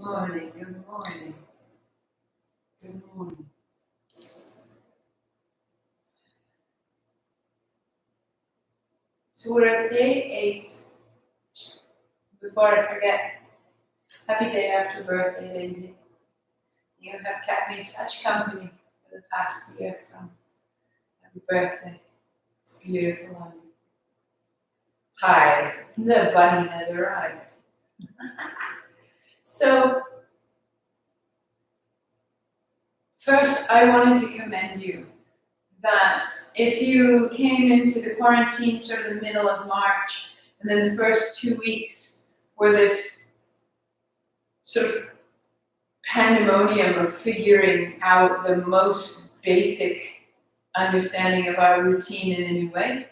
morning, good morning, good morning. So we're at day 8. Before I forget, happy day after birthday, Lindsay. You have kept me such company for the past year, so happy birthday. It's beautiful on you. Hi, the bunny has arrived. So, first I wanted to commend you that if you came into the quarantine sort of the middle of March, and then the first 2 weeks were this sort of pandemonium of figuring out the most basic understanding of our routine in a new way,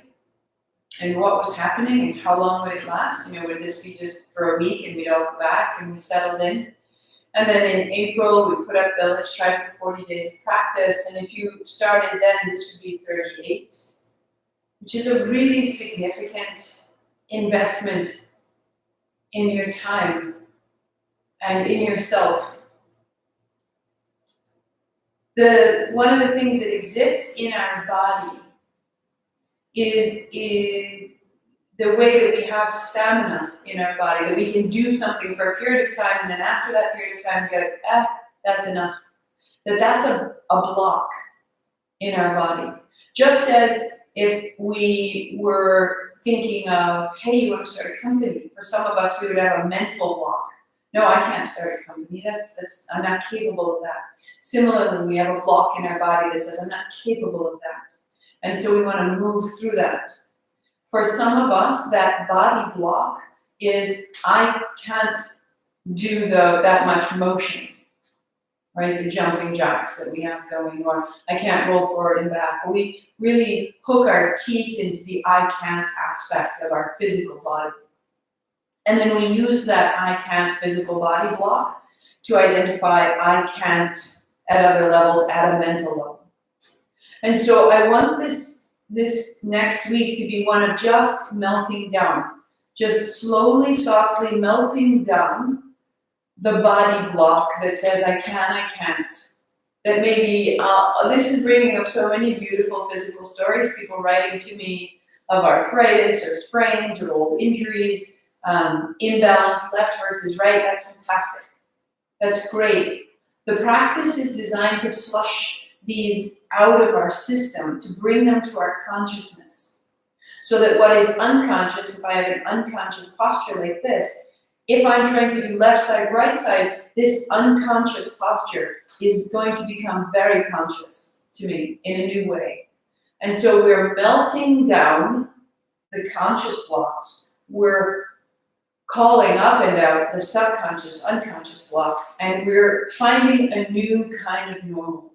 and what was happening and how long would it last. Would this be just for a week and we'd all go back and we settled in? And then in April, we put up the let's try for 40 days of practice. And if you started then, this would be 38, which is a really significant investment in your time and in yourself. One of the things that exists in our body is the way that we have stamina in our body, that we can do something for a period of time, and then after that period of time, we go, that's enough. That's a block in our body. Just as if we were thinking of, hey, you want to start a company. For some of us, we would have a mental block. No, I can't start a company. I'm not capable of that. Similarly, we have a block in our body that says, I'm not capable of that. And so we want to move through that. For some of us, that body block is, I can't do that much motion, right? The jumping jacks that we have going, or I can't roll forward and back. We really hook our teeth into the I can't aspect of our physical body. And then we use that I can't physical body block to identify I can't at other levels, at a mental level. And so I want this next week to be one of just melting down, just slowly, softly melting down the body block that says I can't. That maybe, this is bringing up so many beautiful physical stories, people writing to me of arthritis or sprains or old injuries, imbalance, left versus right. That's fantastic. That's great. The practice is designed to flush these out of our system, to bring them to our consciousness. So that what is unconscious, if I have an unconscious posture like this, if I'm trying to do left side, right side, this unconscious posture is going to become very conscious to me in a new way. And so we're melting down the conscious blocks. We're calling up and out the subconscious, unconscious blocks, and we're finding a new kind of normal.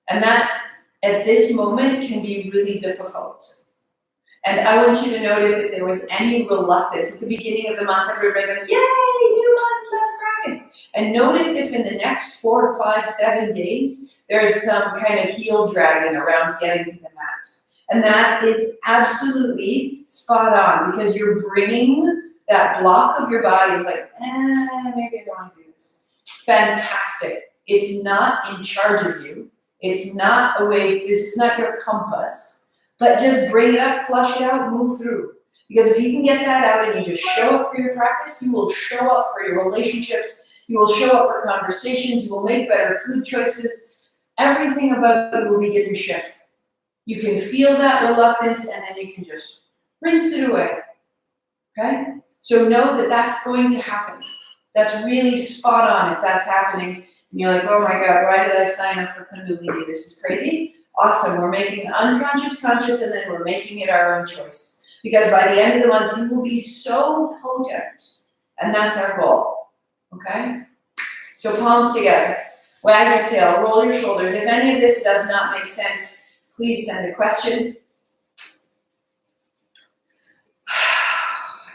And that, at this moment, can be really difficult. And I want you to notice if there was any reluctance. At the beginning of the month, everybody's like, yay, new month, let's practice. And notice if in the next 4, 5, 7 days, there's some kind of heel dragging around getting to the mat. And that is absolutely spot on, because you're bringing that block of your body. It's like, maybe I don't want to do this. Fantastic. It's not in charge of you. It's not a way, this is not your compass, but just bring it up, flush it out, move through. Because if you can get that out and you just show up for your practice, you will show up for your relationships, you will show up for conversations, you will make better food choices. Everything about you will begin to shift. You can feel that reluctance and then you can just rinse it away. Okay? So know that that's going to happen. That's really spot on if that's happening. And you're like, oh my God, why did I sign up for Kundalini? This is crazy. Awesome. We're making unconscious conscious, and then we're making it our own choice. Because by the end of the month, you will be so potent. And that's our goal. Okay? So palms together. Wag your tail. Roll your shoulders. If any of this does not make sense, please send a question.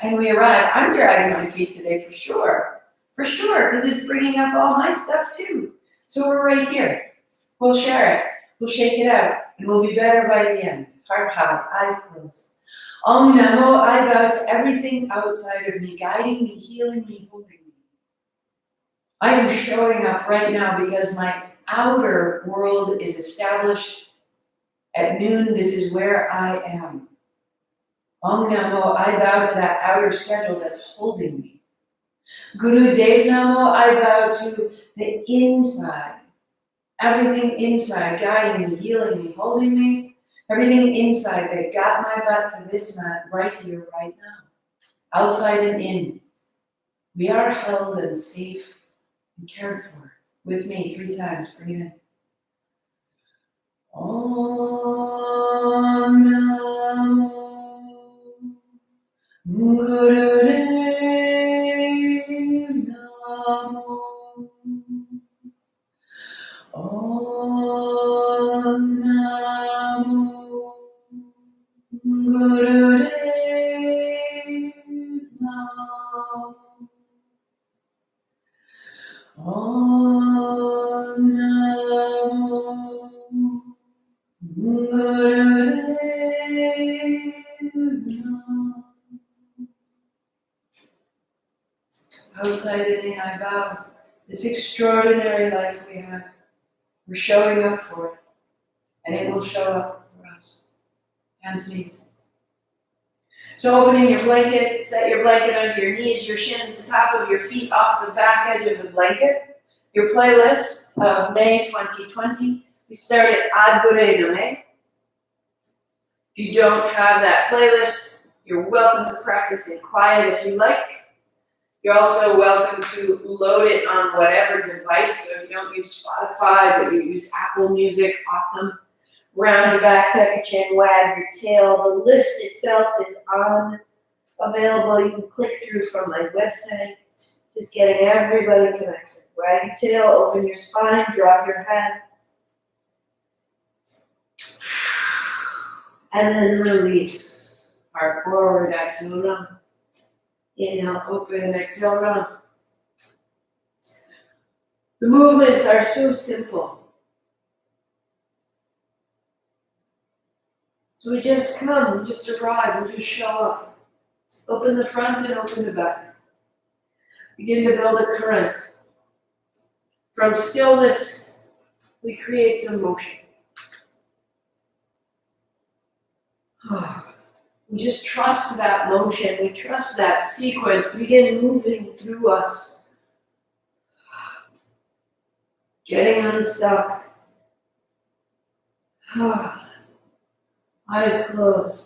And we arrive. I'm dragging my feet today for sure. For sure, because it's bringing up all my stuff too. So we're right here. We'll share it. We'll shake it out. And we'll be better by the end. Heart high, eyes closed. Om Namo, I bow to everything outside of me, guiding me, healing me, holding me. I am showing up right now because my outer world is established. At noon, this is where I am. Om Namo, I bow to that outer schedule that's holding me. Guru Dev Namo, I bow to the inside. Everything inside, guiding me, healing me, holding me. Everything inside that got my butt to this mat right here, right now. Outside and in. We are held and safe and cared for. With me 3 times. Breathe in. Om Namo Gurudev Namo. Om Namo Gurudev Namo. Om Namo Gurudev Namo. Outside and in, I bow. This extraordinary life we have, we're showing up for it, and it will show up for us. Hands, knees. So opening your blanket, set your blanket under your knees, your shins, the top of your feet off the back edge of the blanket. Your playlist of May 2020. We started Adgure no Me. If you don't have that playlist, you're welcome to practice in quiet if you like. You're also welcome to load it on whatever device. So if you don't use Spotify, but you use Apple Music, awesome. Round your back, tuck your chin, wag your tail. The list itself is available. You can click through from my website. Just getting everybody connected. Wag your tail, open your spine, drop your head. And then release. Heart forward, exhale, run. Inhale, open, exhale, run. The movements are so simple. So we just come, we just arrive, we just show up. Open the front and open the back. Begin to build a current. From stillness, we create some motion. We just trust that motion, we trust that sequence, begin moving through us. Getting unstuck. Eyes closed.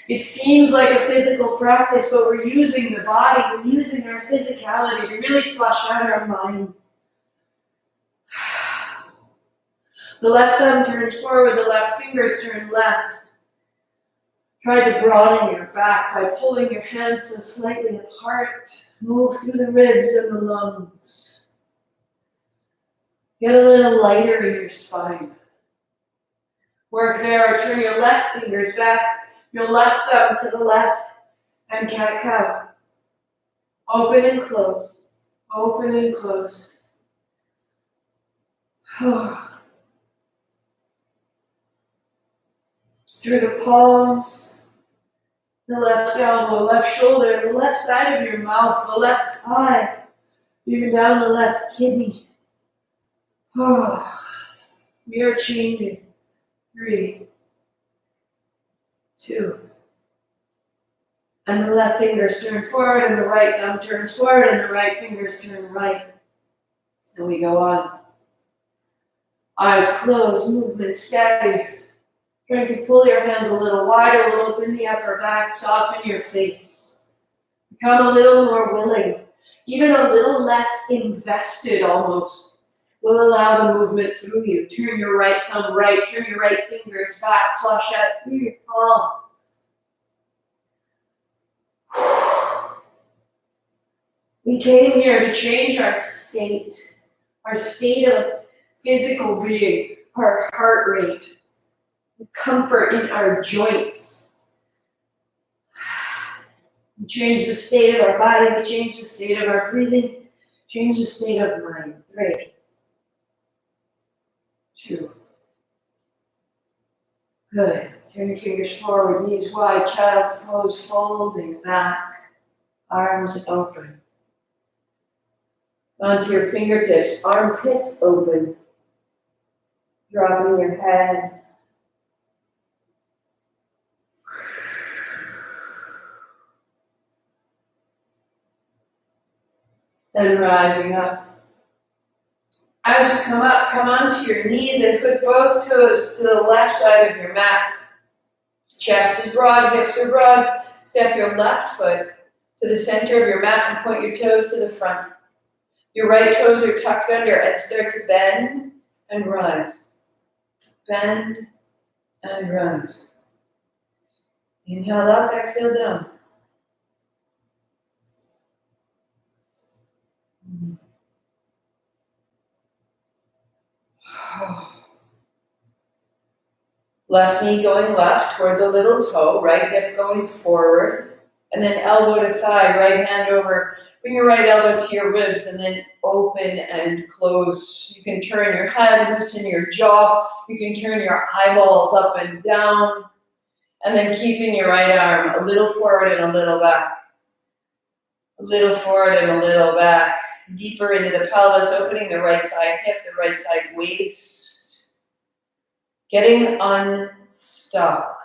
It seems like a physical practice, but we're using the body, we're using our physicality to really flush out our mind. The left thumb turns forward, the left fingers turn left. Try to broaden your back by pulling your hands so slightly apart. Move through the ribs and the lungs. Get a little lighter in your spine. Work there, or turn your left fingers back, your left thumb to the left, and cat-cow. Open and close. Open and close. Through the palms, the left elbow, left shoulder, the left side of your mouth, the left eye, even down the left kidney. We are changing. 3, 2. And the left fingers turn forward, and the right thumb turns forward, and the right fingers turn right. And we go on. Eyes closed, movement steady. Trying to pull your hands a little wider, we'll open the upper back, soften your face. Become a little more willing, even a little less invested almost. We'll allow the movement through you. Turn your right thumb right, turn your right fingers back, flush out through your palm. We came here to change our state of physical being, our heart rate, comfort in our joints. We change the state of our body, we change the state of our breathing, change the state of mind. 3, 2. Good. Turn your fingers forward, knees wide, child's pose, folding back, arms open. Onto your fingertips, armpits open. Dropping your head. And rising up. As you come up, come onto your knees and put both toes to the left side of your mat. Chest is broad, hips are broad. Step your left foot to the center of your mat and point your toes to the front. Your right toes are tucked under and start to bend and rise. Bend and rise. Inhale up, exhale down. Left knee going left toward the little toe, right hip going forward, and then elbow to thigh, right hand over. Bring your right elbow to your ribs and then open and close. You can turn your head, loosen your jaw. You can turn your eyeballs up and down. And then keeping your right arm a little forward and a little back. A little forward and a little back. Deeper into the pelvis, opening the right side hip, the right side waist. Getting unstuck.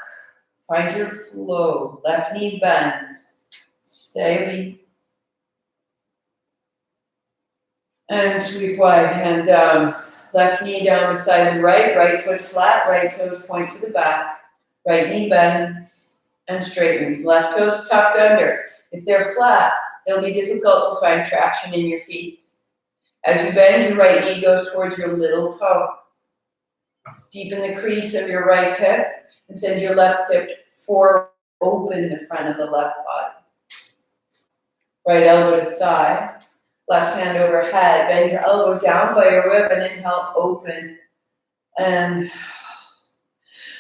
Find your flow. Left knee bends. Steady. And sweep wide, hand down. Left knee down beside the right, right foot flat, right toes point to the back. Right knee bends and straightens. Left toes tucked under. If they're flat, it'll be difficult to find traction in your feet. As you bend, your right knee goes towards your little toe. Deepen the crease of your right hip and send your left hip forward. Open the front of the left body. Right elbow to thigh. Left hand overhead. Bend your elbow down by your rib and inhale, open. And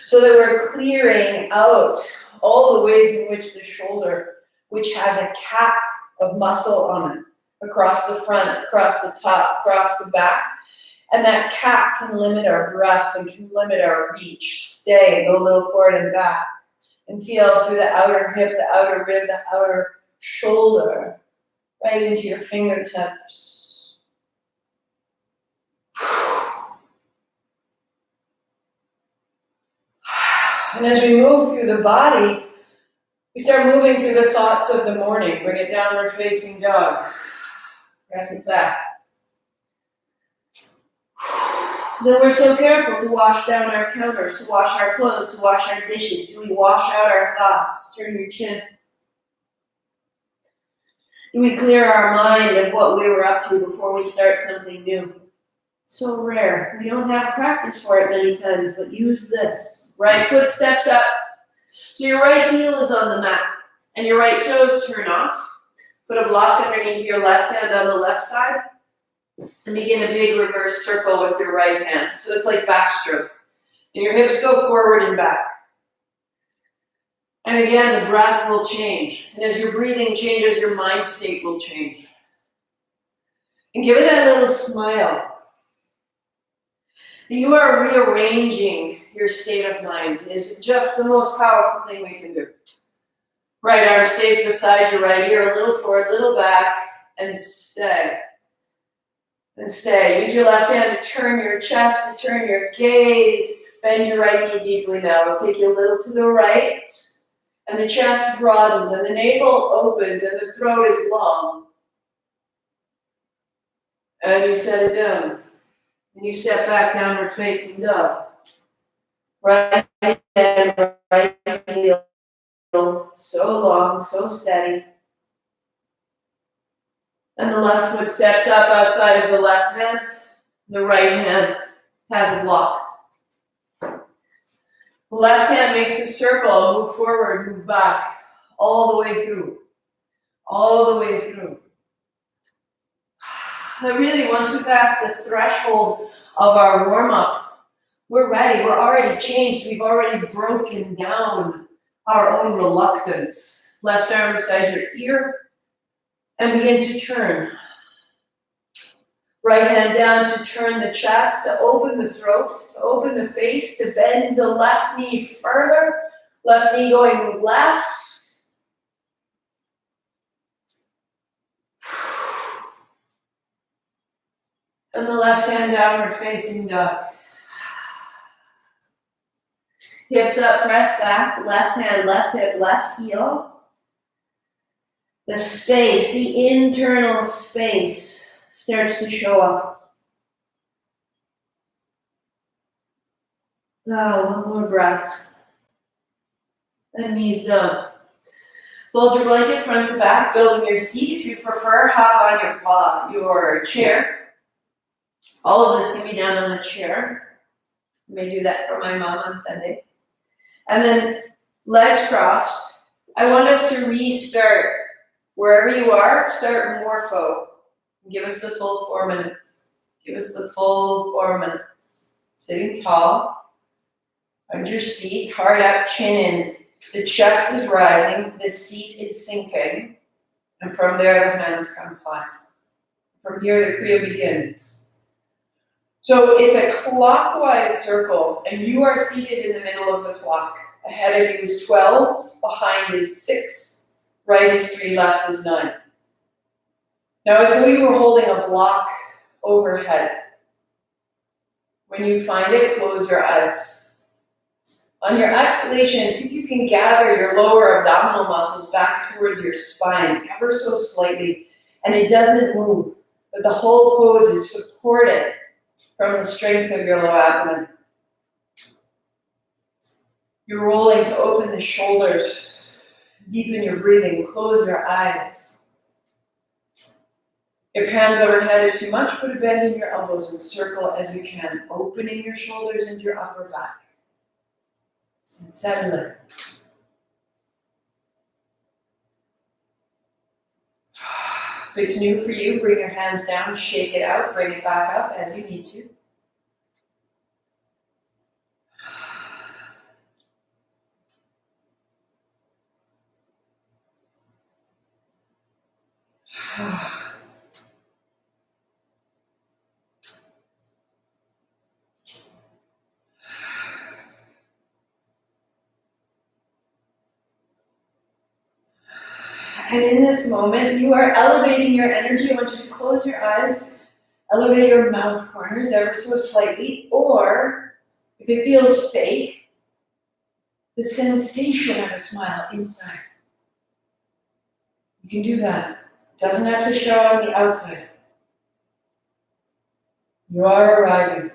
so that we're clearing out all the ways in which the shoulder, which has a cap of muscle on it, across the front, across the top, across the back. And that cap can limit our breath and can limit our reach. Stay, go a little forward and back. And feel through the outer hip, the outer rib, the outer shoulder, right into your fingertips. And as we move through the body, we start moving through the thoughts of the morning. Bring it downward facing dog. Press it back. Then we're so careful to wash down our counters, to wash our clothes, to wash our dishes. Do we wash out our thoughts? Turn your chin. Do we clear our mind of what we were up to before we start something new? So rare. We don't have practice for it many times, but use this. Right foot steps up. So your right heel is on the mat, and your right toes turn off. Put a block underneath your left hand on the left side, and begin a big reverse circle with your right hand. So it's like backstroke. And your hips go forward and back. And again, the breath will change. And as your breathing changes, your mind state will change. And give it a little smile. You are rearranging your state of mind. It's just the most powerful thing we can do. Right arm stays beside your right ear, a little forward, a little back, and stay. And stay. Use your left hand to turn your chest, to turn your gaze. Bend your right knee deeply now. We'll take you a little to the right. And the chest broadens, and the navel opens, and the throat is long. And you set it down. And you step back, downward facing dog. Right hand, right heel. So long, so steady. And the left foot steps up outside of the left hand. The right hand has a block. The left hand makes a circle, move forward, move back, all the way through. All the way through. But really, once we pass the threshold of our warm-up, we're ready, we're already changed, we've already broken down our own reluctance. Left arm beside your ear, and begin to turn. Right hand down to turn the chest, to open the throat, to open the face, to bend the left knee further. Left knee going left. And the left hand downward facing dog. Hips up, press back, left hand, left hip, left heel. The space, the internal space starts to show up. One more breath. And knees down. Fold your blanket front to back, building your seat. If you prefer, hop on your chair. All of this can be done on a chair. I may do that for my mom on Sunday. And then legs crossed. I want us to restart. Wherever you are, start morpho. Give us the full 4 minutes. Give us the full 4 minutes. Sitting tall. Find your seat, heart up, chin in. The chest is rising, the seat is sinking, and from there the hands come flat. From here the Kriya begins. So it's a clockwise circle, and you are seated in the middle of the clock. Ahead of you is 12, behind is 6, right is 3, left is 9. Now as though you were holding a block overhead. When you find it, close your eyes. On your exhalation, see if you can gather your lower abdominal muscles back towards your spine, ever so slightly, and it doesn't move, but the whole pose is supported from the strength of your low abdomen. You're rolling to open the shoulders, deepen your breathing, close your eyes. If hands overhead is too much, put a bend in your elbows and circle as you can, opening your shoulders into your upper back. And settle it. If it's new for you, bring your hands down, shake it out, bring it back up as you need to. And in this moment, you are elevating your energy. I want you to close your eyes, elevate your mouth corners ever so slightly, or if it feels fake, the sensation of a smile inside. You can do that. It doesn't have to show on the outside. You are arriving.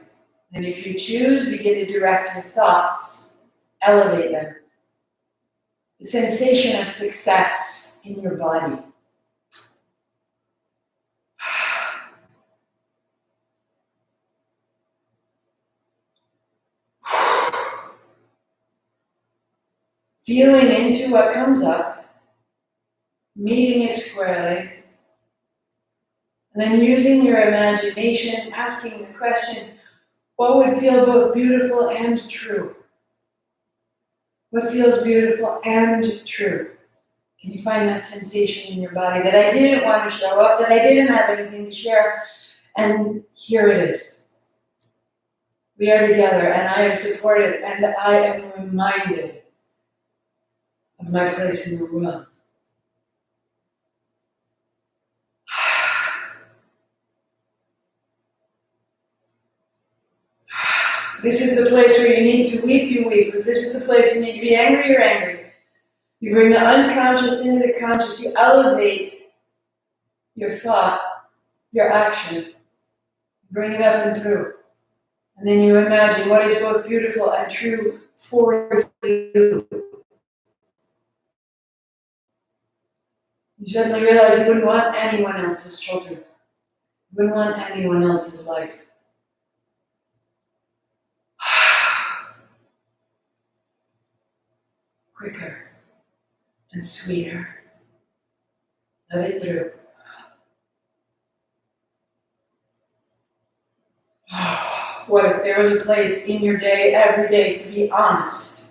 And if you choose, begin to direct your thoughts, elevate them. The sensation of success in your body. Feeling into what comes up, meeting it squarely, and then using your imagination, asking the question, what would feel both beautiful and true? What feels beautiful and true? Can you find that sensation in your body that I didn't want to show up, that I didn't have anything to share, and here it is. We are together, and I am supported, and I am reminded of my place in the world. If this is the place where you need to weep, you weep. If this is the place you need to be angry, you're angry. You bring the unconscious into the conscious. You elevate your thought, your action. Bring it up and through. And then you imagine what is both beautiful and true for you. You suddenly realize you wouldn't want anyone else's children. You wouldn't want anyone else's life. Quicker and sweeter. Let it through. What if there was a place in your day, every day, to be honest?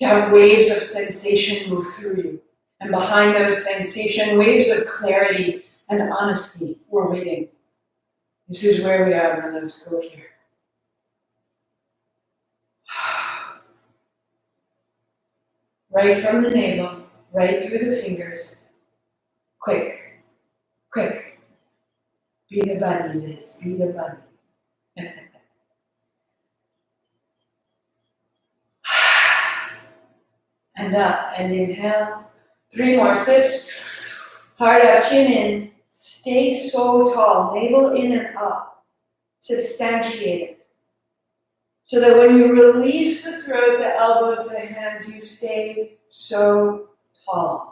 To have waves of sensation move through you. And behind those sensation, waves of clarity and honesty were waiting. This is where we are, my loves. Go here. Right from the navel, right through the fingers. Quick, quick. Be the bunny, Liz. Be the bunny. And up and inhale. 3 more sips. Heart out, chin in. Stay so tall. Navel in and up. Substantiate it. So that when you release the throat, the elbows, the hands, you stay so tall.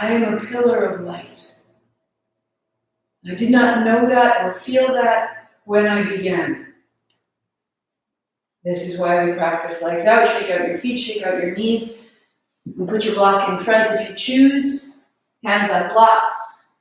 I am a pillar of light. I did not know that or feel that when I began. This is why we practice legs out, shake out your feet, shake out your knees, and put your block in front if you choose. Hands on blocks,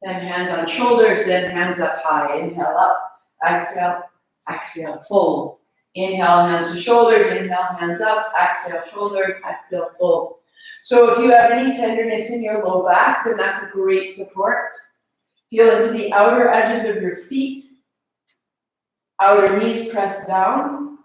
then hands on shoulders, then hands up high. Inhale up, exhale, exhale, fold. Inhale, hands to shoulders, inhale, hands up, exhale, shoulders, exhale, fold. So if you have any tenderness in your low back, then that's a great support. Feel into the outer edges of your feet, outer knees press down,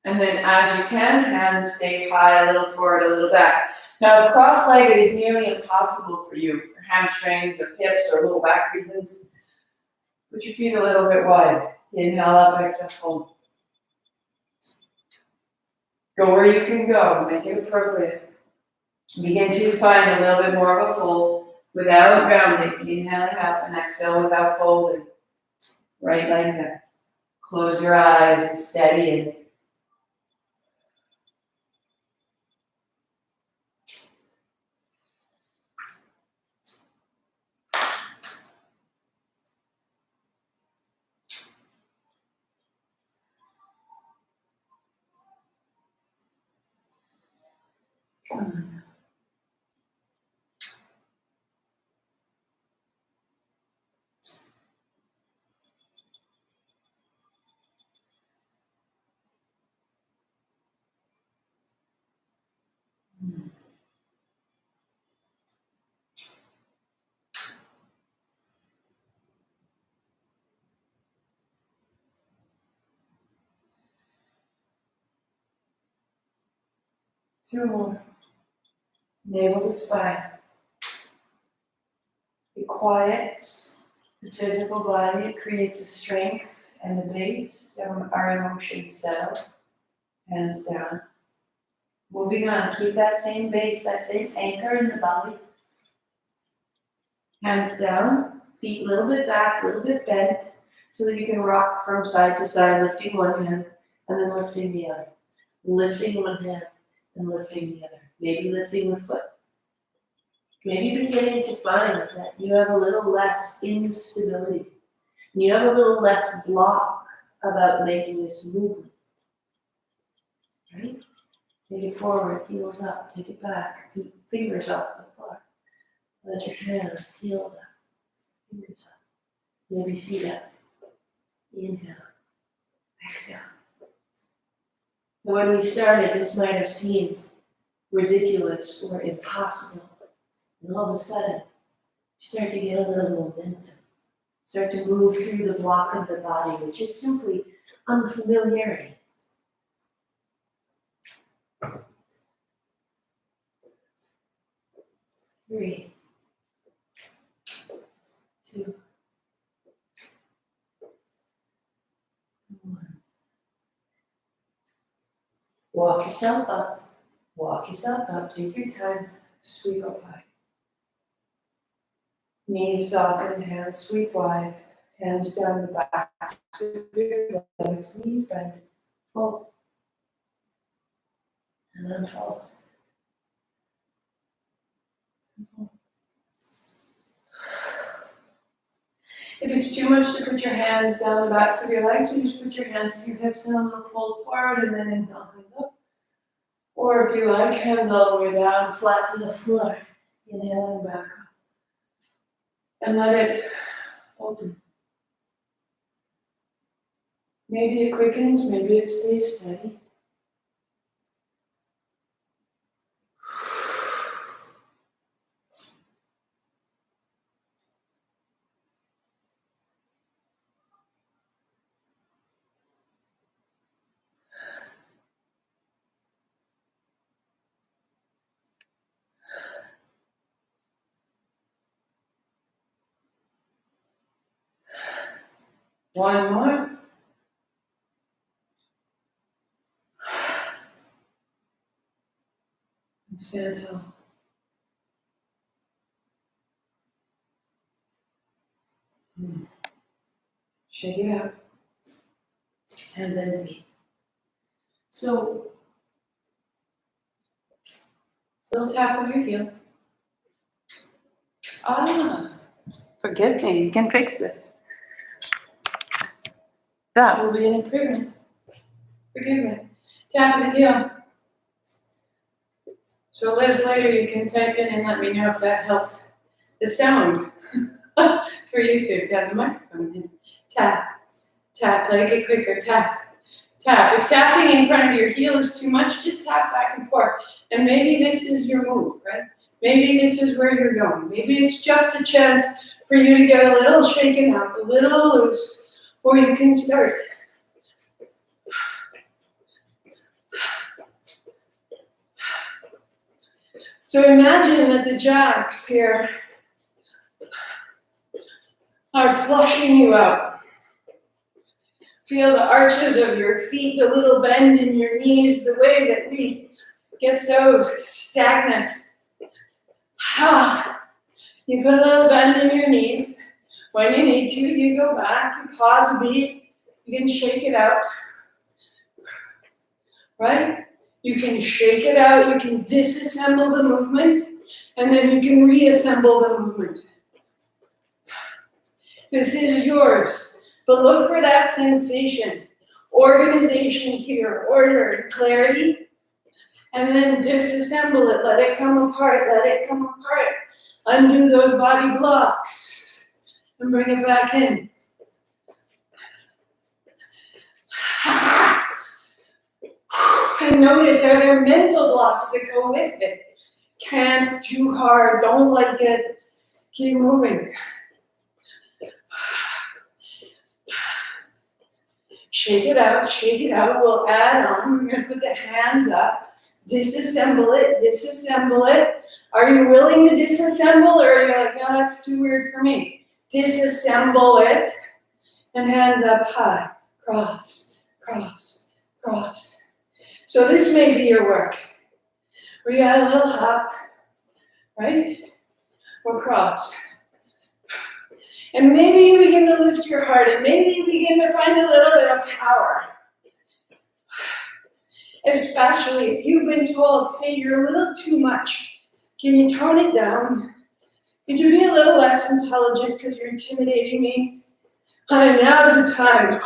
and then as you can, hands stay high, a little forward, a little back. Now if cross-legged is nearly impossible for you, for hamstrings or hips or low back reasons, put your feet a little bit wide. Inhale up, exhale, fold. Go where you can go, make it appropriate. Begin to find a little bit more of a fold without rounding. Inhaling up and exhale without folding. Right leg there. Close your eyes and steady in. Two more. Navel to spine. Be quiet. The physical body creates a strength and a base. Our emotions settle. Hands down. Moving on. Keep that same base, that same anchor in the belly. Hands down. Feet a little bit back, a little bit bent, so that you can rock from side to side, lifting one hand and then lifting the other. Lifting one hand and lifting the other. Maybe lifting the foot. Maybe beginning to find that you have a little less instability. And you have a little less block about making this movement. Right? Take it forward, heels up, take it back, fingers off the floor. Let your hands, heels up, fingers up. Maybe feet up. Inhale, exhale. Now when we started, this might have seemed ridiculous or impossible. And all of a sudden, you start to get a little momentum. Start to move through the block of the body, which is simply unfamiliarity. Three, two, one. Walk yourself up. Walk yourself up. Take your time. Sweep up high. Knees soften, hands sweep wide. Hands down the back of your legs. Knees bend. Fold. And then fold. If it's too much to put your hands down the backs of your legs, you just put your hands to your hips and a little fold forward and then inhale, hands up. Or if you like, hands all the way down, flat to the floor. Inhaling back up. And let it open. Maybe it quickens, maybe it stays steady. One more. And stand tall. Shake it out. Hands underneath. So, little tap of your heel. Forgive me, you can fix this. That will be an improvement. Forgive me. Tap the heel. So Liz, later you can type in and let me know if that helped the sound for YouTube. Have the microphone in. Tap, tap, let it get quicker. Tap, tap. If tapping in front of your heel is too much, just tap back and forth. And maybe this is your move, right? Maybe this is where you're going. Maybe it's just a chance for you to get a little shaken out, a little loose, or you can start. So imagine that the jacks here are flushing you out. Feel the arches of your feet, the little bend in your knees, the way that we get so stagnant. You put a little bend in your knees. When you need to, you go back, you pause a beat, you can shake it out. Right? You can shake it out, you can disassemble the movement, and then you can reassemble the movement. This is yours, but look for that sensation. Organization here, order and clarity, and then disassemble it, let it come apart, let it come apart. Undo those body blocks, and bring it back in. And notice, are there mental blocks that go with it? Can't, too hard, don't like it, keep moving. Shake it out, we'll add on. We're gonna put the hands up, disassemble it. Are you willing to disassemble, or are you like, no, that's too weird for me? Disassemble it, and hands up high, cross, cross, cross. So this may be your work. Where you add a little hop, right? Or cross. And maybe you begin to lift your heart, and maybe you begin to find a little bit of power. Especially if you've been told, hey, you're a little too much. Can you tone it down? Could you be a little less intelligent because you're intimidating me? Honey, now's the time.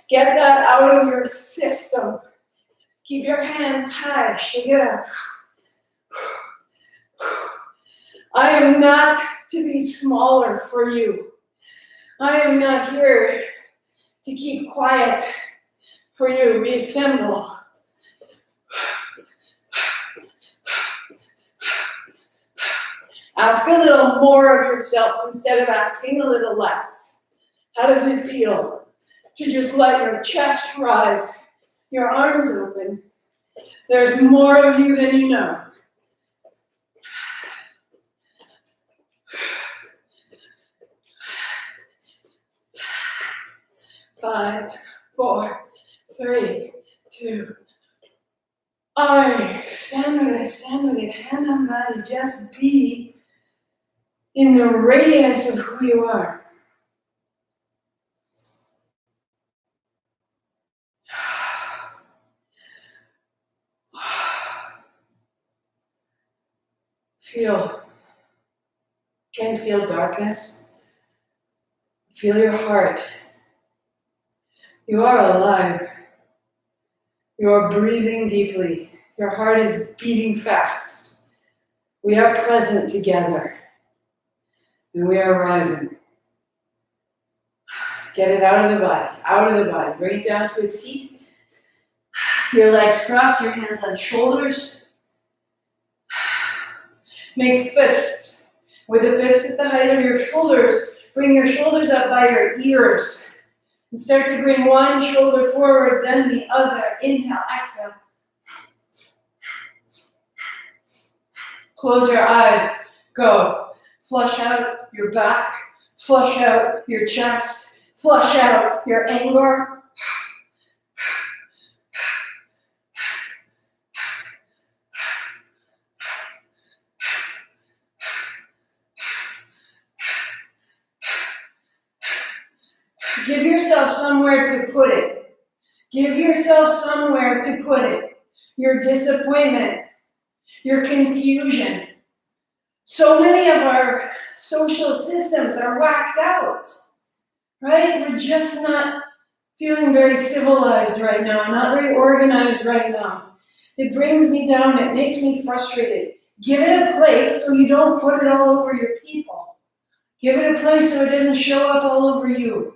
Get that out of your system. Keep your hands high, shake it up. I am not to be smaller for you. I am not here to keep quiet for you. Reassemble. Ask a little more of yourself instead of asking a little less. How does it feel to just let your chest rise, your arms open? There's more of you than you know. Five, four, three, two. Stand with it, hand on body, just be in the radiance of who you are. Can feel darkness. Feel your heart. You are alive. You are breathing deeply. Your heart is beating fast. We are present together. And we are rising. Get it out of the body, out of the body. Bring it down to a seat. Your legs cross, your hands on shoulders. Make fists. With the fists at the height of your shoulders, bring your shoulders up by your ears. And start to bring one shoulder forward, then the other. Inhale, exhale. Close your eyes. Go. Flush out your back. Flush out your chest. Flush out your anger. Give yourself somewhere to put it. Give yourself somewhere to put it. Your disappointment, your confusion. So many of our social systems are whacked out, right? We're just not feeling very civilized right now, not very organized right now. It brings me down, it makes me frustrated. Give it a place so you don't put it all over your people. Give it a place so it doesn't show up all over you.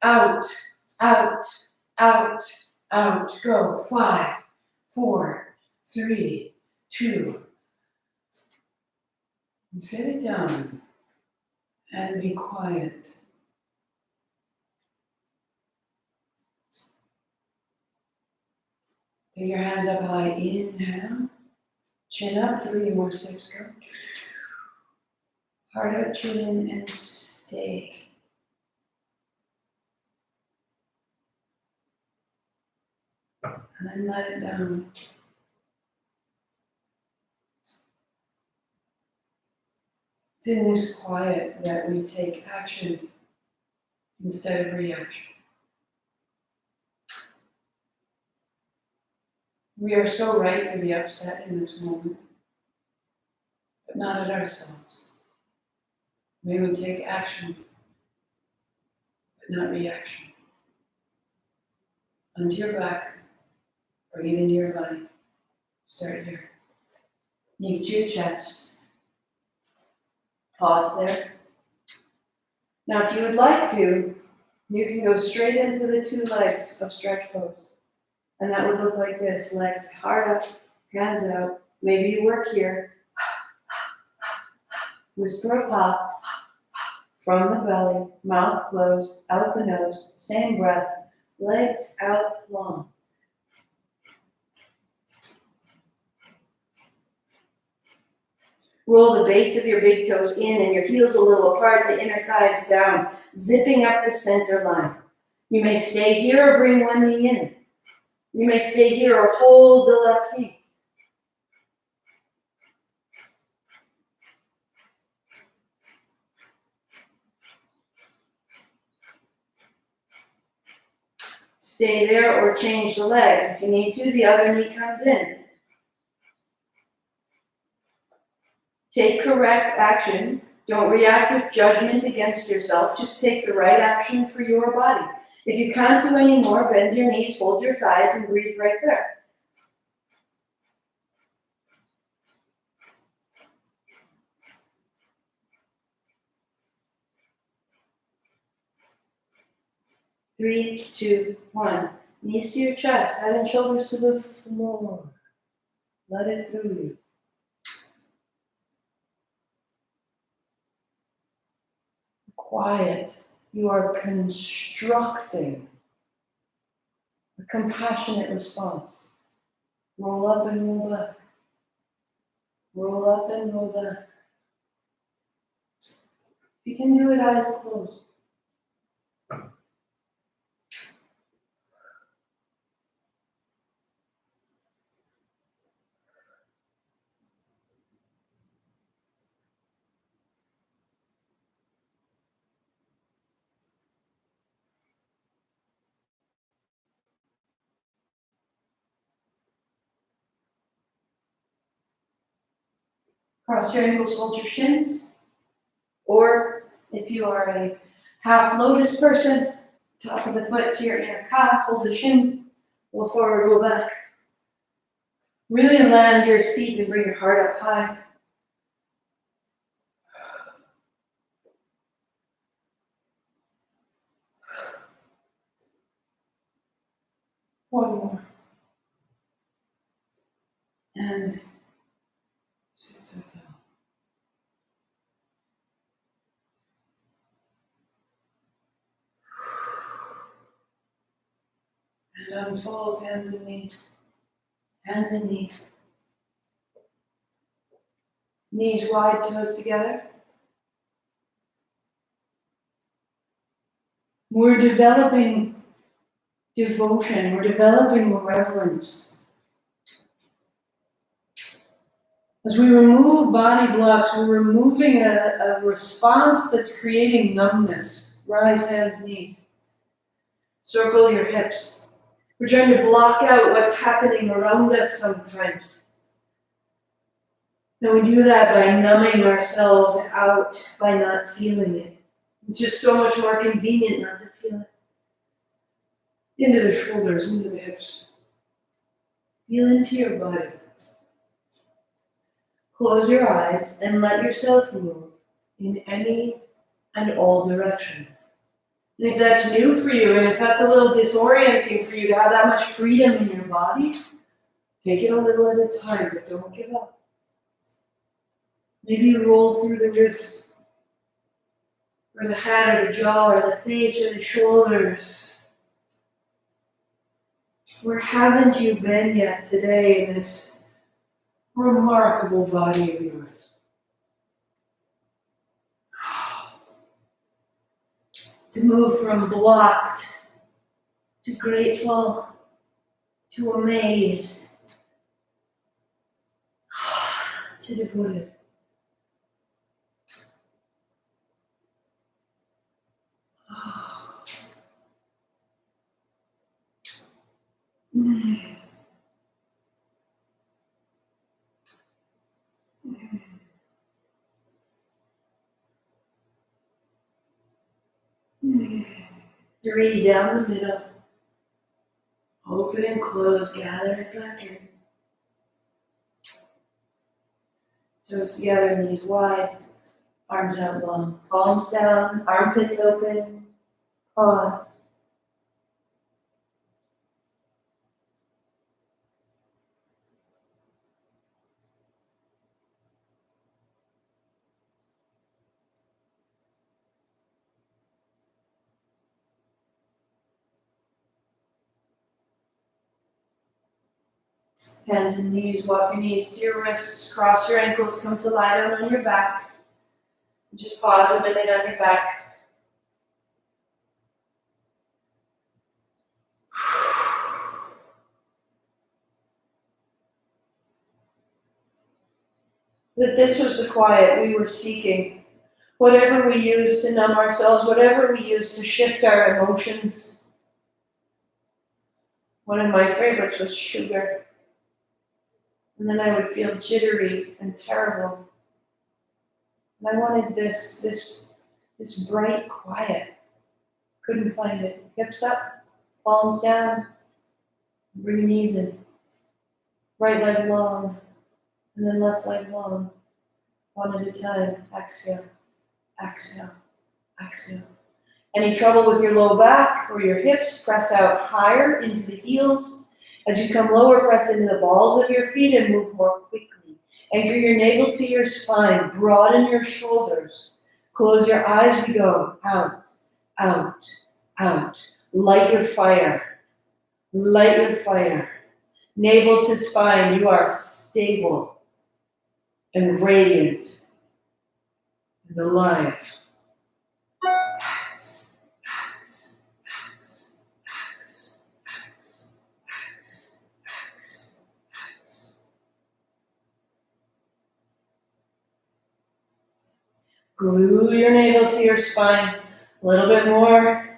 Out, out, out, out. Go. 5, 4, 3, 2. And set it down and be quiet. Take your hands up high. Inhale. Chin up. 3 more steps. Go. Heart out, chin in, and stay. And then let it down. It's in this quiet that we take action instead of reaction. We are so right to be upset in this moment, but not at ourselves. May we take action, but not reaction. Onto your back, bring it into your body. Start here. Knees to your chest. Pause there. Now, if you would like to, you can go straight into the 2 legs of stretch pose. And that would look like this. Legs hard up, hands out. Maybe you work here. Whisper a pop from the belly, mouth closed, out the nose, same breath, legs out long. Roll the base of your big toes in and your heels a little apart, the inner thighs down, zipping up the center line. You may stay here or bring one knee in. You may stay here or hold the left knee. Stay there or change the legs. If you need to, the other knee comes in. Take correct action. Don't react with judgment against yourself. Just take the right action for your body. If you can't do any more, bend your knees, hold your thighs, and breathe right there. Three, 2, 1. Knees to your chest, head and shoulders to the floor. Let it through you. Quiet. You are constructing a compassionate response. Roll up and roll back. Roll up and roll back. You can do it eyes closed. Cross your ankles, hold your shins. Or if you are a half lotus person, top of the foot to your inner calf, hold the shins, go forward, go back. Really land your seat and bring your heart up high. One more. And sit so tall. And unfold hands and knees. Hands and knees. Knees wide, toes together. We're developing devotion, we're developing reverence. As we remove body blocks, we're removing a response that's creating numbness. Rise, hands, knees. Circle your hips. We're trying to block out what's happening around us sometimes. And we do that by numbing ourselves out, by not feeling it. It's just so much more convenient not to feel it. Into the shoulders, into the hips. Feel into your body. Close your eyes and let yourself move in any and all directions. And if that's new for you, and if that's a little disorienting for you to have that much freedom in your body, take it a little at a time, but don't give up. Maybe roll through the ribs, or the head, or the jaw, or the face, or the shoulders. Where haven't you been yet today in this remarkable body of yours? To move from blocked to grateful to amazed to devoted. Three down the middle. Open and close, gather it back in. Toes together, knees wide, arms out long. Palms down, armpits open. Pause. Hands and knees, walk your knees to your wrists, cross your ankles, come to lie down on your back. Just pause a minute on your back. That this was the quiet we were seeking. Whatever we use to numb ourselves, whatever we use to shift our emotions. One of my favorites was sugar. And then I would feel jittery and terrible. And I wanted this bright quiet. Couldn't find it. Hips up, palms down, bring your knees in. Right leg long, and then left leg long. One at a time. Exhale, exhale, exhale. Any trouble with your low back or your hips, press out higher into the heels. As you come lower, press into the balls of your feet and move more quickly. Anchor your navel to your spine, broaden your shoulders. Close your eyes, we go out, out, out. Light your fire, light your fire. Navel to spine, you are stable and radiant and alive. Glue your navel to your spine. A little bit more.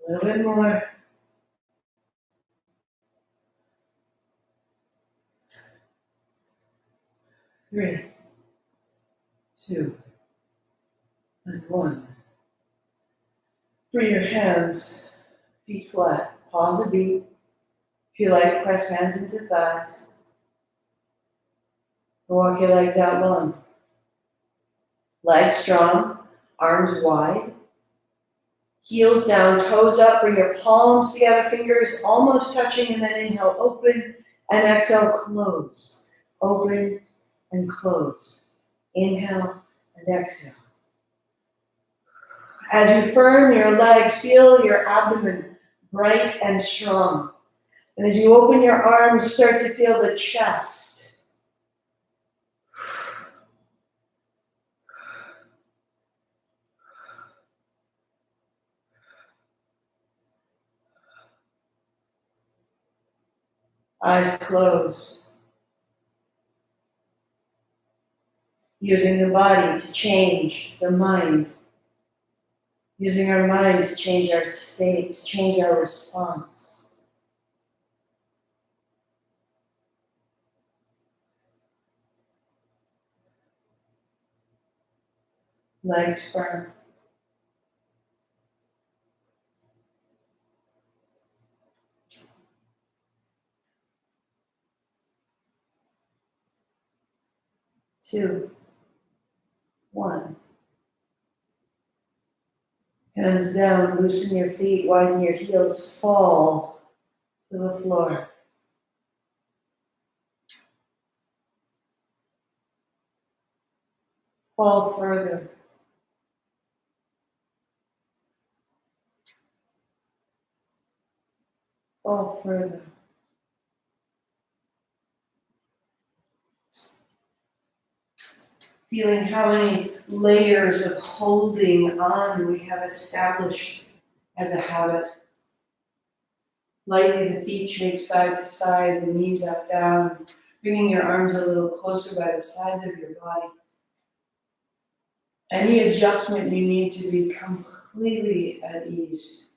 A little bit more. Three, two, and one. Free your hands, feet flat. Pause a beat. If you like, press hands into thighs. Walk your legs out long. Legs strong, arms wide. Heels down, toes up, bring your palms together, fingers almost touching, and then inhale, open, and exhale, close. Open and close. Inhale and exhale. As you firm your legs, feel your abdomen bright and strong. And as you open your arms, start to feel the chest. Eyes closed. Using the body to change the mind. Using our mind to change our state, to change our response. Legs firm. Two, one. Hands down, loosen your feet, widen your heels, fall to the floor. Fall further. Fall further. Feeling how many layers of holding on we have established as a habit. Lightly the feet shake side to side, the knees up, down, bringing your arms a little closer by the sides of your body. Any adjustment you need to be completely at ease.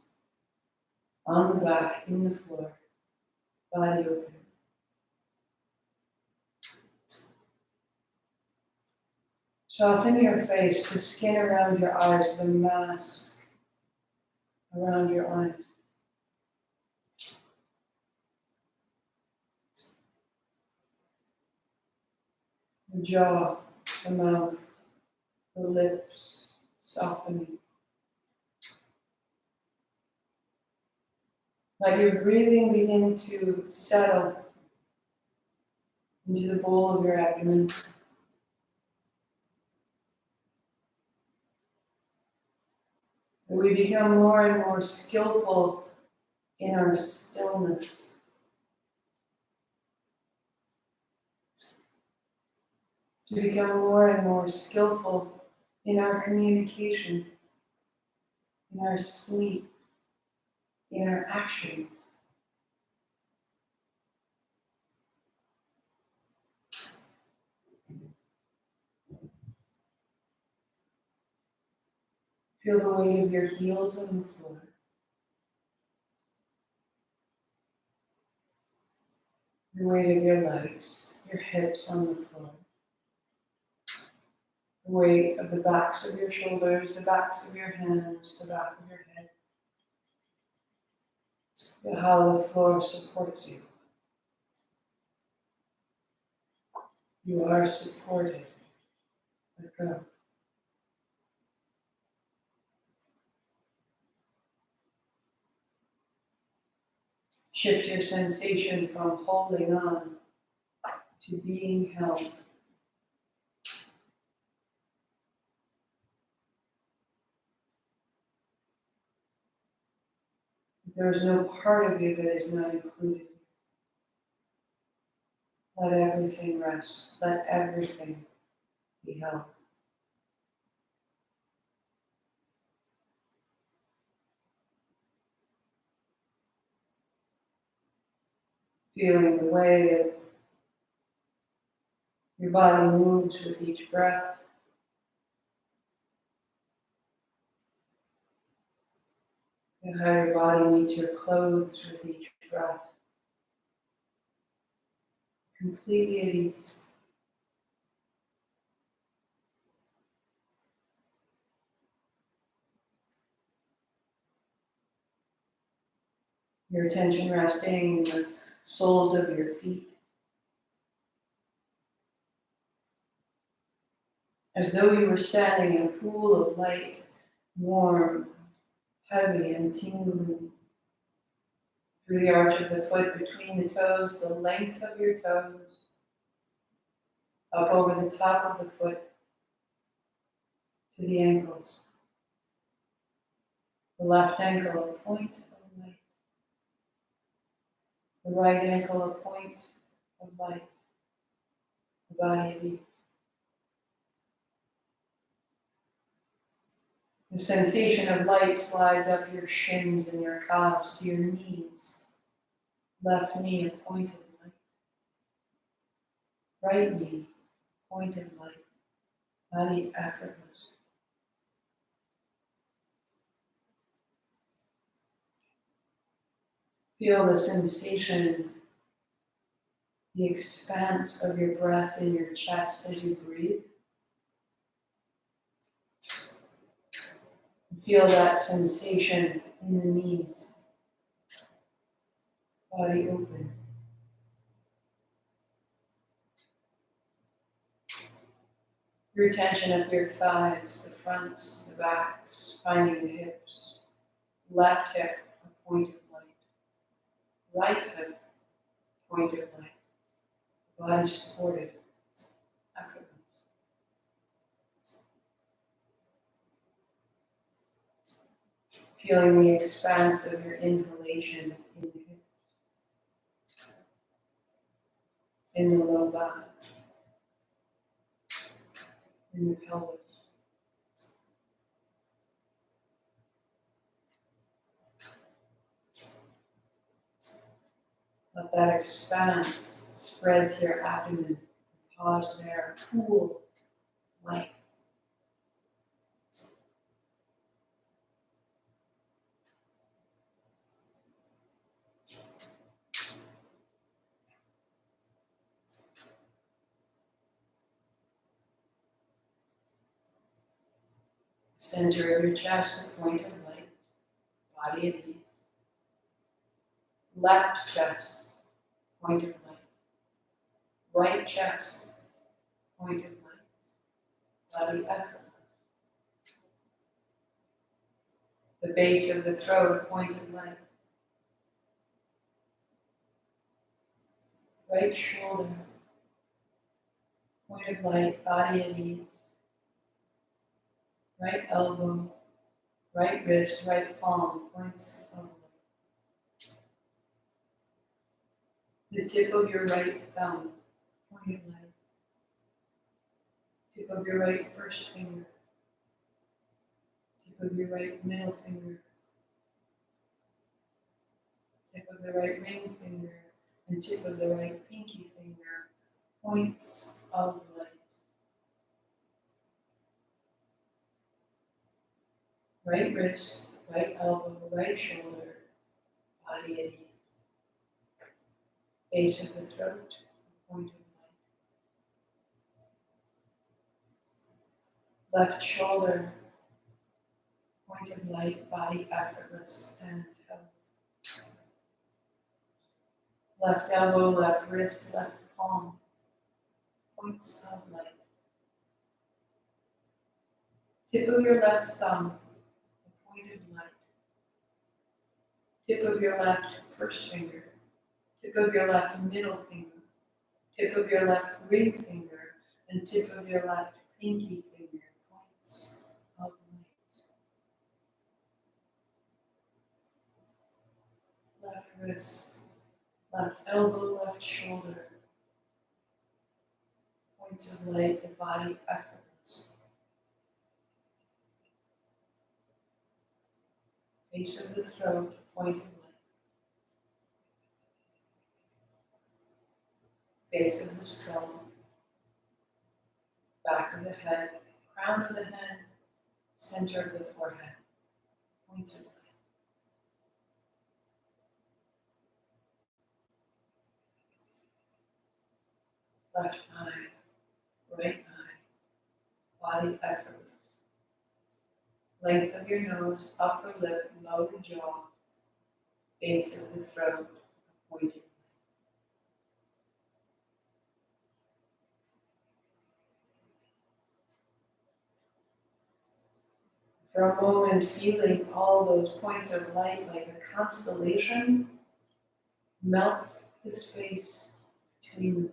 On the back, in the floor, body open. Soften your face, the skin around your eyes, the mask around your eyes. The jaw, the mouth, the lips, softening. Let your breathing begin to settle into the bowl of your abdomen. And we become more and more skillful in our stillness. To become more and more skillful in our communication, in our sleep, in our actions. Feel the weight of your heels on the floor. The weight of your legs, your hips on the floor. The weight of the backs of your shoulders, the backs of your hands, the back of your head. Feel how the floor supports you. You are supported. Let go. Shift your sensation from holding on to being held. There is no part of you that is not included. Let everything rest. Let everything be held. Feeling the way that your body moves with each breath. And how your body meets your clothes with each breath. Completely at ease. Your attention resting in the soles of your feet. As though you were standing in a pool of light, warm, heavy, and tingling. Through the arch of the foot, between the toes, the length of your toes, up over the top of the foot, to the ankles. The left ankle, a point of light. The right ankle, a point of light. The body of each. The sensation of light slides up your shins and your calves to your knees. Left knee, a point of right knee, pointed light, body effortless. Feel the sensation, the expanse of your breath in your chest as you breathe. Feel that sensation in the knees, body open. Your attention up your thighs, the fronts, the backs, finding the hips. Left hip, a point of light. Right hip, point of light. Body supported, effortless. Feeling the expanse of your inhalation in the hips, in the low back, in the pelvis. Let that expanse spread to your abdomen. Pause there, cool, light. Center of your chest, a point of light, body at ease. Left chest, point of light. Right chest, point of light, body effortless. The base of the throat, point of light. Right shoulder, point of light, body at ease. Right elbow, right wrist, right palm, points of light. The tip of your right thumb, point of light. Tip of your right first finger. Tip of your right middle finger. Tip of the right ring finger. And tip of the right pinky finger, points of light. Right wrist, right elbow, right shoulder, body at ease. Base of the throat, point of light. Left shoulder, point of light, body effortless and held. Left elbow, left wrist, left palm, points of light. Tip of your left thumb, a point of light. Tip of your left first finger. Tip of your left middle finger. Tip of your left ring finger. And tip of your left pinky finger, points of light. Left wrist, left elbow, left shoulder, points of light, the body effortless. Base of the throat, point of light. Base of the skull, back of the head, crown of the head, center of the forehead, points of light. Left eye, right eye, body effortless. Length of your nose, upper lip, lower jaw, base of the throat, pointed. For a moment, feeling all those points of light like a constellation melt the space between them.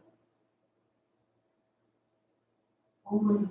Only light.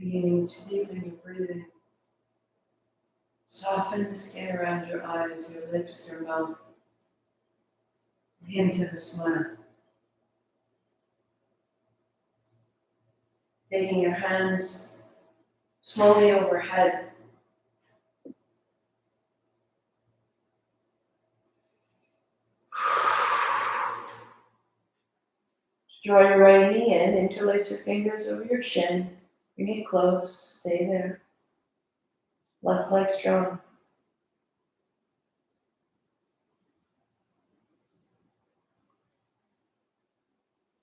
Beginning to deepen your breathing. Soften the skin around your eyes, your lips, your mouth. Hint of a smile. Taking your hands slowly overhead. Draw your right knee in, interlace your fingers over your shin. Bring it close, stay there. Left leg strong.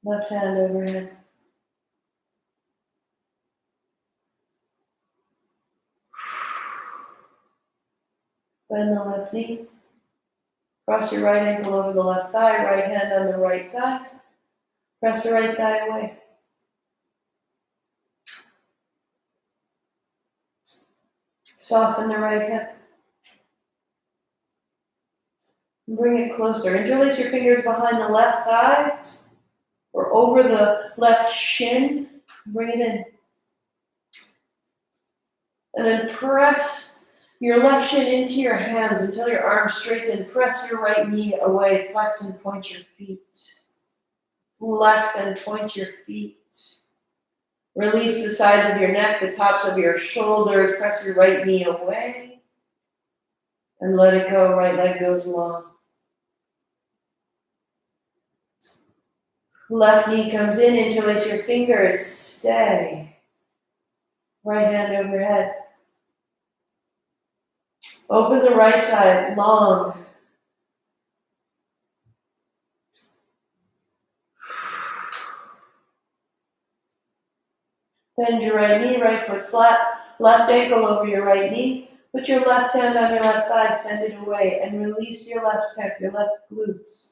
Left hand overhead. Bend the left knee. Cross your right ankle over the left thigh, right hand on the right thigh. Press the right thigh away. Soften the right hip. Bring it closer. Interlace your fingers behind the left thigh or over the left shin. Bring it in. And then press your left shin into your hands until your arms straighten. Press your right knee away. Flex and point your feet. Flex and point your feet. Release the sides of your neck, the tops of your shoulders. Press your right knee away. And let it go. Right leg goes long. Left knee comes in. Interlace your fingers. Stay. Right hand overhead. Open the right side long. Bend your right knee, right foot flat, left ankle over your right knee. Put your left hand on your left thigh, send it away, and release your left hip, your left glutes.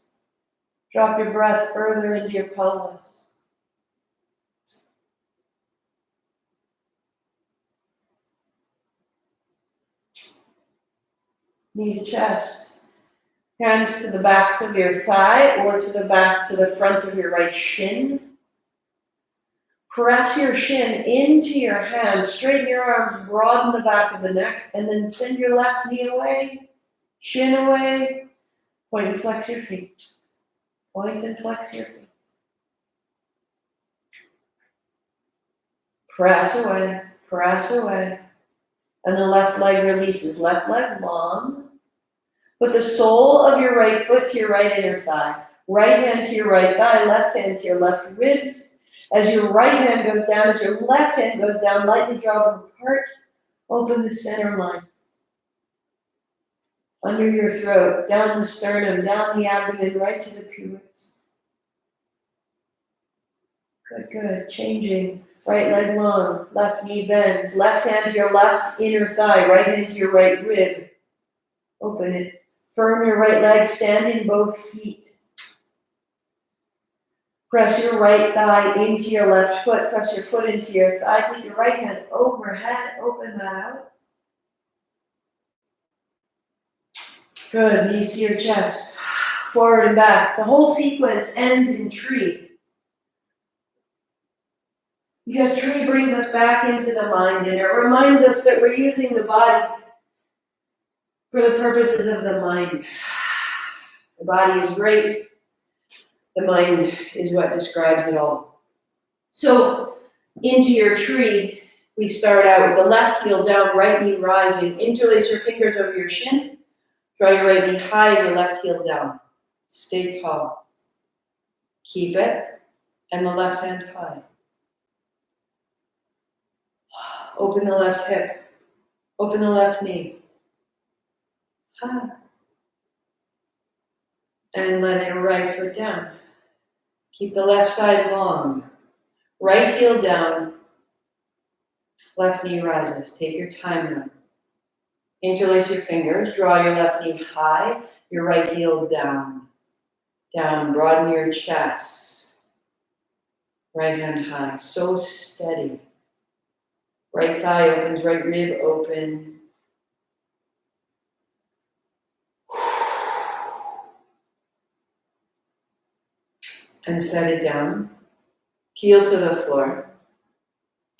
Drop your breath further into your pelvis. Knee to chest. Hands to the backs of your thigh or to the front of your right shin. Press your shin into your hands, straighten your arms, broaden the back of the neck, and then send your left knee away, shin away, point and flex your feet. Point and flex your feet. Press away, and the left leg releases, left leg long. Put the sole of your right foot to your right inner thigh, right hand to your right thigh, left hand to your left ribs. As your right hand goes down, as your left hand goes down, lightly draw them apart. Open the center line. Under your throat, down the sternum, down the abdomen, right to the pubics. Good. Changing. Right leg long, left knee bends. Left hand to your left inner thigh, right hand to your right rib. Open it. Firm your right leg, stand in both feet. Press your right thigh into your left foot. Press your foot into your thigh. Take your right hand overhead. Open that out. Good. Knees to your chest. Forward and back. The whole sequence ends in tree. Because tree brings us back into the mind, and it reminds us that we're using the body for the purposes of the mind. The body is great. The mind is what describes it all. So, into your tree, we start out with the left heel down, right knee rising. Interlace your fingers over your shin. Draw your right knee high and your left heel down. Stay tall. Keep it. And the left hand high. Open the left hip. Open the left knee. And let your right foot down. Keep the left side long. Right heel down. Left knee rises. Take your time now. Interlace your fingers. Draw your left knee high. Your right heel down. Down. Broaden your chest. Right hand high. So steady. Right thigh opens. Right rib opens. And set it down. Heel to the floor.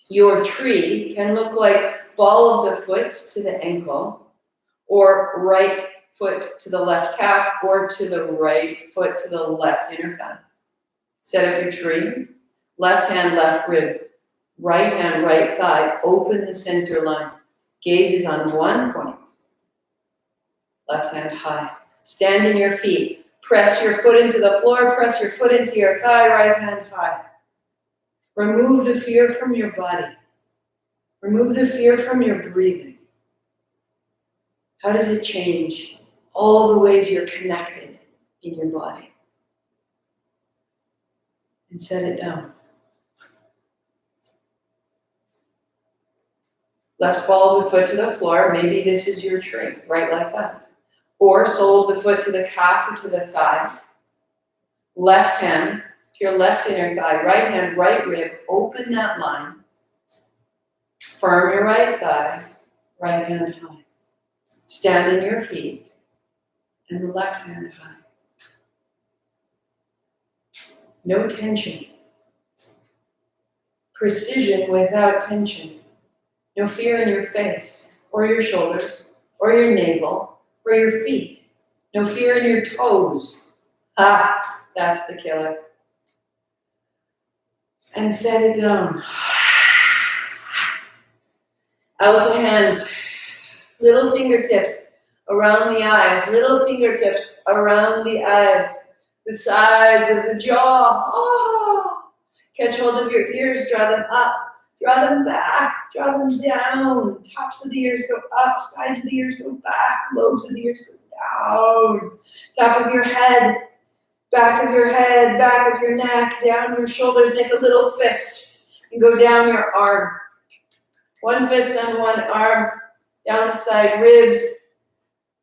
Your tree can look like ball of the foot to the ankle, or right foot to the left calf, or to the right foot to the left inner thigh. Set up your tree, left hand, left rib, right hand, right thigh, open the center line. Gaze is on one point. Left hand high. Stand in your feet. Press your foot into the floor, press your foot into your thigh, right hand high. Remove the fear from your body. Remove the fear from your breathing. How does it change all the ways you're connected in your body? And set it down. Left ball of the foot to the floor. Maybe this is your tree, right like that. Or sole of the foot to the calf or to the thigh. Left hand to your left inner thigh. Right hand, right rib. Open that line. Firm your right thigh. Right hand high. Stand in your feet. And the left hand high. No tension. Precision without tension. No fear in your face, or your shoulders, or your navel, or your feet. No fear in your toes. Ah, that's the killer. And set it down. Out the hands. Little fingertips around the eyes. Little fingertips around the eyes. The sides of the jaw. Oh. Catch hold of your ears. Draw them up. Draw them back, draw them down. Tops of the ears go up, sides of the ears go back, lobes of the ears go down. Top of your head, back of your head, back of your neck, down your shoulders. Make a little fist and go down your arm. One fist on one arm, down the side ribs,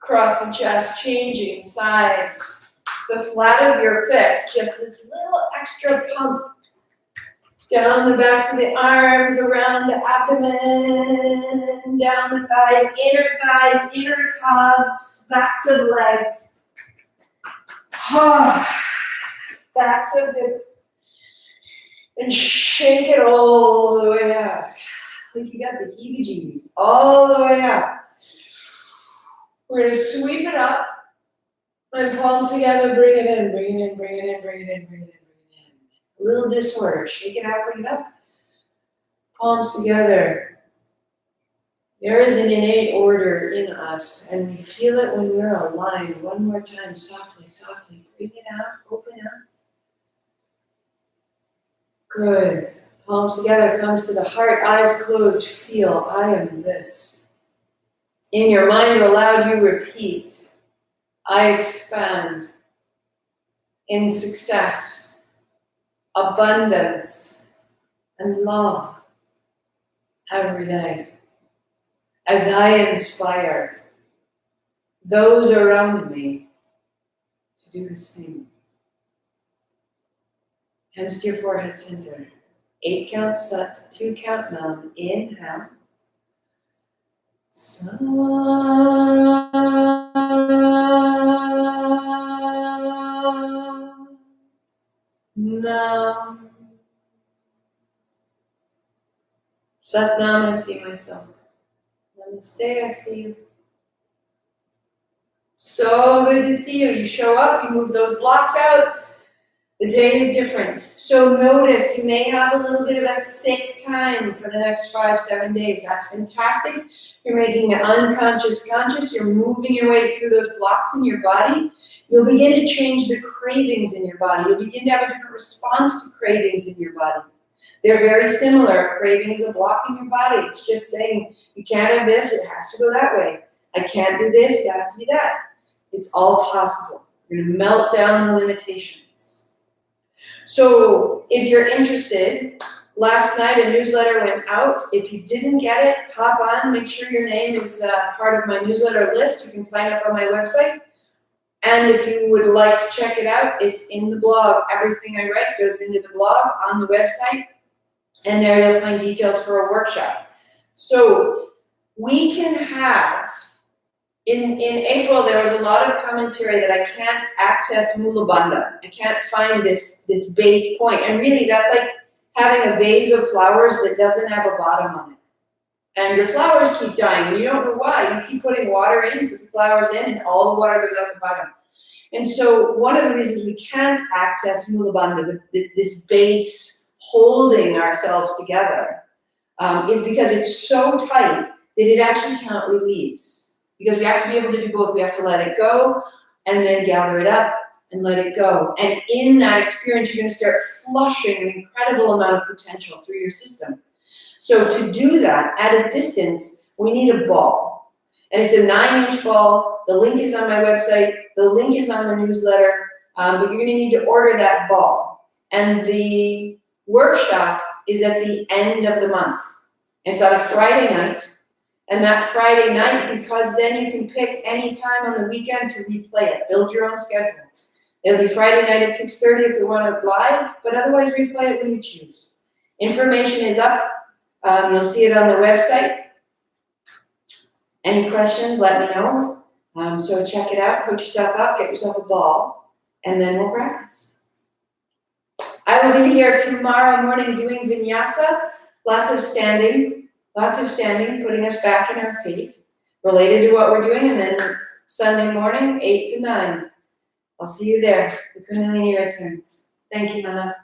across the chest, changing sides. The flat of your fist, just this little extra pump. Down the backs of the arms, around the abdomen, down the thighs, inner calves, backs of legs, backs of hips, and shake it all the way out. Like you got the heebie-jeebies all the way out. We're gonna sweep it up, and palms together, bring it in, bring it in, bring it in, bring it in, bring it in. A little disorder, shake it out, bring it up. Palms together. There is an innate order in us, and we feel it when we're aligned. One more time, softly, softly. Breathe it out, open up. Good. Palms together, thumbs to the heart, eyes closed. Feel, I am this. In your mind or aloud, you repeat. I expand in success, abundance, and love every day. As I inspire those around me to do the same. Hands to your forehead center. 8 count Sat, 2 count Nam. Inhale. Sat. Nam. Sat Nam, I see myself. Namaste, I see you. So good to see you. You show up, you move those blocks out. The day is different. So notice you may have a little bit of a thick time for the next 5-7 days. That's fantastic. You're making the unconscious conscious. You're moving your way through those blocks in your body. You'll begin to change the cravings in your body. You'll begin to have a different response to cravings in your body. They're very similar. A craving is a block in your body. It's just saying, you can't have this, it has to go that way. I can't do this, it has to be that. It's all possible. You're going to melt down the limitations. So if you're interested, last night a newsletter went out. If you didn't get it, hop on. Make sure your name is part of my newsletter list. You can sign up on my website. And if you would like to check it out, it's in the blog. Everything I write goes into the blog on the website. And there you'll find details for a workshop. So we can have, in April, there was a lot of commentary that I can't access Mula Bandha. I can't find this base point. And really, that's like having a vase of flowers that doesn't have a bottom on it. And your flowers keep dying, and you don't know why. You keep putting water in, you put the flowers in, and all the water goes out the bottom. And so one of the reasons we can't access Mula Bandha, this base holding ourselves together, is because it's so tight that it actually can't release. Because we have to be able to do both. We have to let it go, and then gather it up, and let it go. And in that experience, you're going to start flushing an incredible amount of potential through your system. So to do that at a distance, we need a ball. And it's a 9-inch ball. The link is on my website. The link is on the newsletter. But you're going to need to order that ball. And the workshop is at the end of the month. It's on a Friday night. And that Friday night, because then you can pick any time on the weekend to replay it. Build your own schedule. It'll be Friday night at 6:30 if you want it live, but otherwise replay it when you choose. Information is up. You'll see it on the website. Any questions, let me know. So check it out, hook yourself up, get yourself a ball, and then we'll practice. I will be here tomorrow morning doing vinyasa, lots of standing, putting us back in our feet, related to what we're doing, and then Sunday morning, 8 to 9. I'll see you there. The Kundalini returns. Thank you, my loves.